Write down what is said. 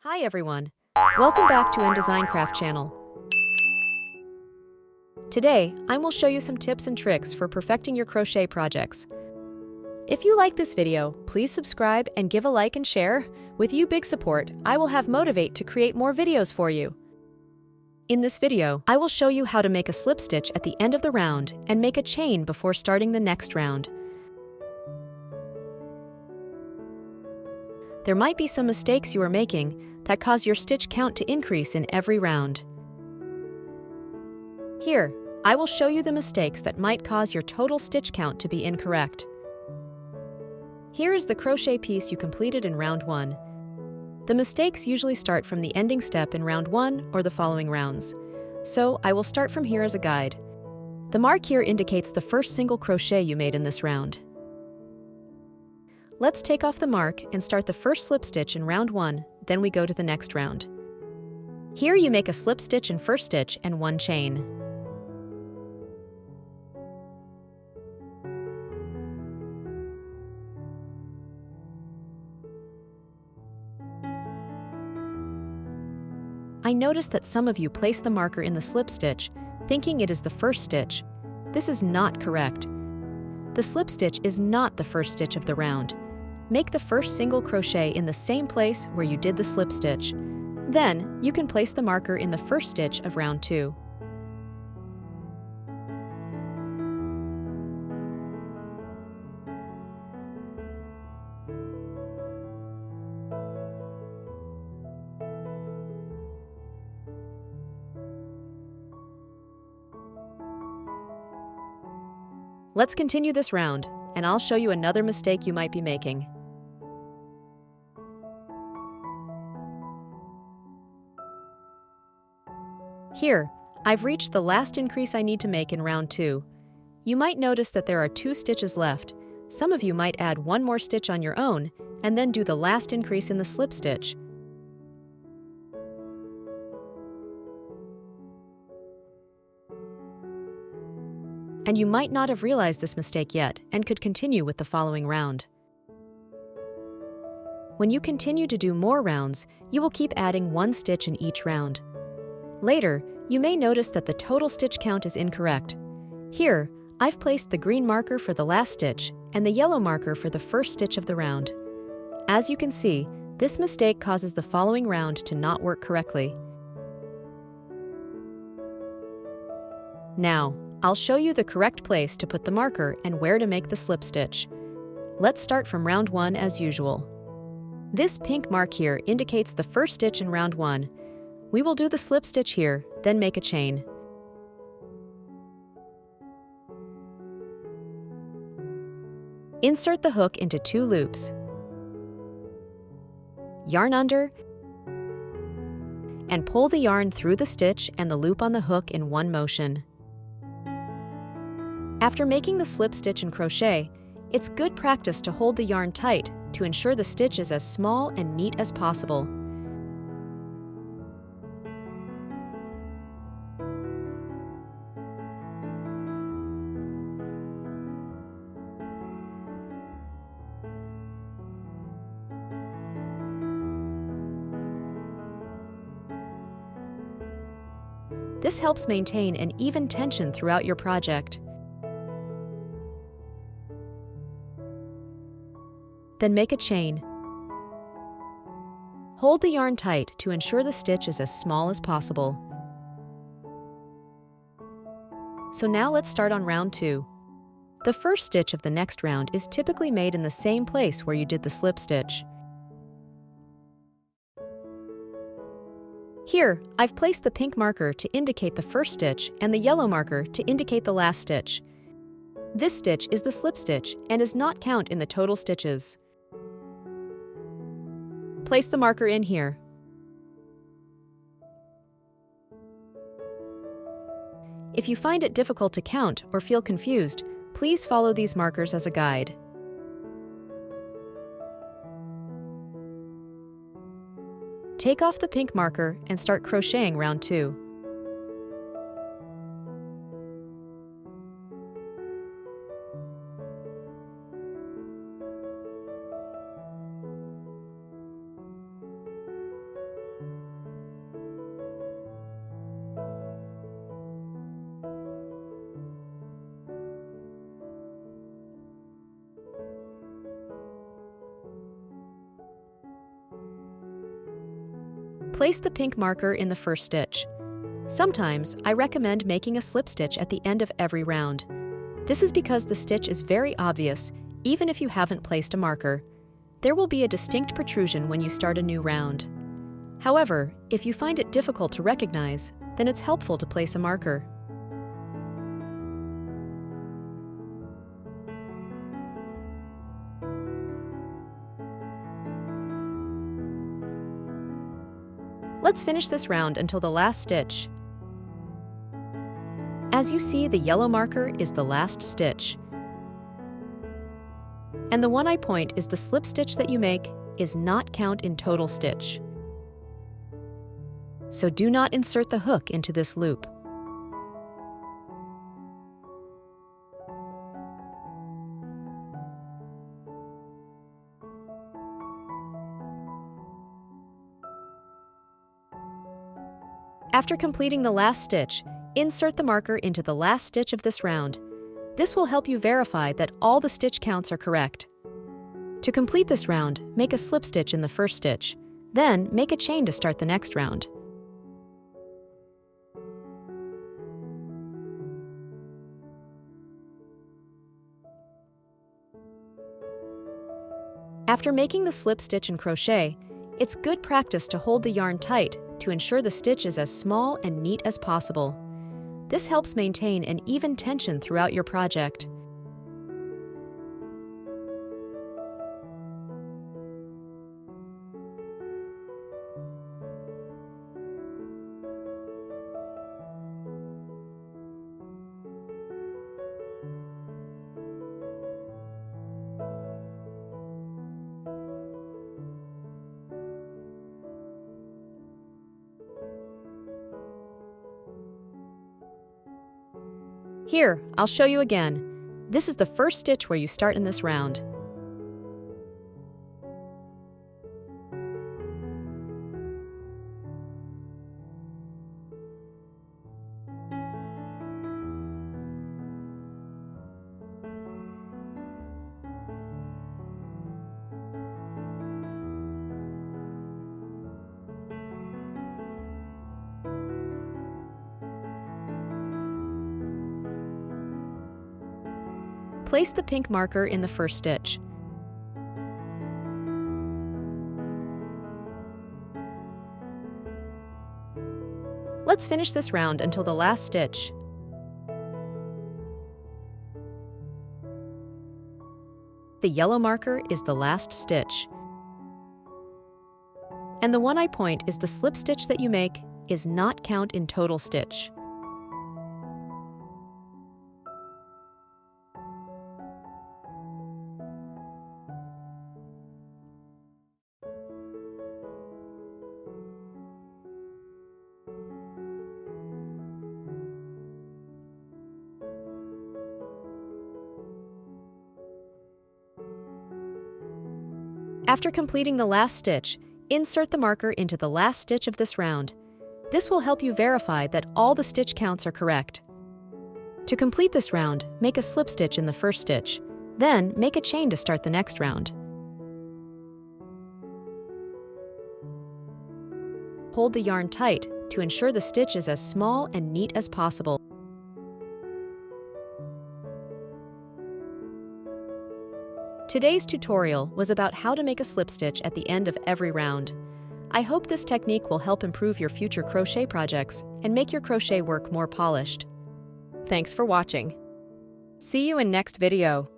Hi everyone, welcome back to Design Craft channel. Today, I will show you some tips and tricks for perfecting your crochet projects. If you like this video, please subscribe and give a like and share. With you big support, I will have motivate to create more videos for you. In this video, I will show you how to make a slip stitch at the end of the round and make a chain before starting the next round. There might be some mistakes you are making that cause your stitch count to increase in every round. Here, I will show you the mistakes that might cause your total stitch count to be incorrect. Here is the crochet piece you completed in round 1. The mistakes usually start from the ending step in round 1 or the following rounds. So I will start from here as a guide. The mark here indicates the first single crochet you made in this round. Let's take off the mark and start the first slip stitch in round 1, then we go to the next round. Here you make a slip stitch in first stitch and 1 chain. I noticed that some of you place the marker in the slip stitch, thinking it is the first stitch. This is not correct. The slip stitch is not the first stitch of the round. Make the first single crochet in the same place where you did the slip stitch. Then, you can place the marker in the first stitch of round 2. Let's continue this round, and I'll show you another mistake you might be making. Here, I've reached the last increase I need to make in round 2. You might notice that there are 2 stitches left. Some of you might add 1 more stitch on your own, and then do the last increase in the slip stitch. And you might not have realized this mistake yet and could continue with the following round. When you continue to do more rounds, you will keep adding 1 stitch in each round. Later, you may notice that the total stitch count is incorrect. Here, I've placed the green marker for the last stitch and the yellow marker for the first stitch of the round. As you can see, this mistake causes the following round to not work correctly. Now, I'll show you the correct place to put the marker and where to make the slip stitch. Let's start from round 1 as usual. This pink mark here indicates the first stitch in round 1. We will do the slip stitch here, then make a chain. Insert the hook into 2 loops. Yarn under, and pull the yarn through the stitch and the loop on the hook in one motion. After making the slip stitch in crochet, it's good practice to hold the yarn tight to ensure the stitch is as small and neat as possible. This helps maintain an even tension throughout your project. Then make a chain. Hold the yarn tight to ensure the stitch is as small as possible. So now let's start on round 2. The first stitch of the next round is typically made in the same place where you did the slip stitch. Here, I've placed the pink marker to indicate the first stitch and the yellow marker to indicate the last stitch. This stitch is the slip stitch and does not count in the total stitches. Place the marker in here. If you find it difficult to count or feel confused, please follow these markers as a guide. Take off the pink marker and start crocheting round 2. Place the pink marker in the first stitch. Sometimes, I recommend making a slip stitch at the end of every round. This is because the stitch is very obvious, even if you haven't placed a marker. There will be a distinct protrusion when you start a new round. However, if you find it difficult to recognize, then it's helpful to place a marker. Let's finish this round until the last stitch. As you see, the yellow marker is the last stitch. And the one I point is the slip stitch that you make is not count in total stitch. So do not insert the hook into this loop. After completing the last stitch, insert the marker into the last stitch of this round. This will help you verify that all the stitch counts are correct. To complete this round, make a slip stitch in the first stitch. Then, make a chain to start the next round. After making the slip stitch in crochet, it's good practice to hold the yarn tight to ensure the stitch is as small and neat as possible. This helps maintain an even tension throughout your project. Here, I'll show you again. This is the first stitch where you start in this round. Place the pink marker in the first stitch. Let's finish this round until the last stitch. The yellow marker is the last stitch. And the one I point is the slip stitch that you make is not count in total stitch. After completing the last stitch, insert the marker into the last stitch of this round. This will help you verify that all the stitch counts are correct. To complete this round, make a slip stitch in the first stitch. Then, make a chain to start the next round. Hold the yarn tight to ensure the stitch is as small and neat as possible. Today's tutorial was about how to make a slip stitch at the end of every round. I hope this technique will help improve your future crochet projects and make your crochet work more polished. Thanks for watching. See you in next video.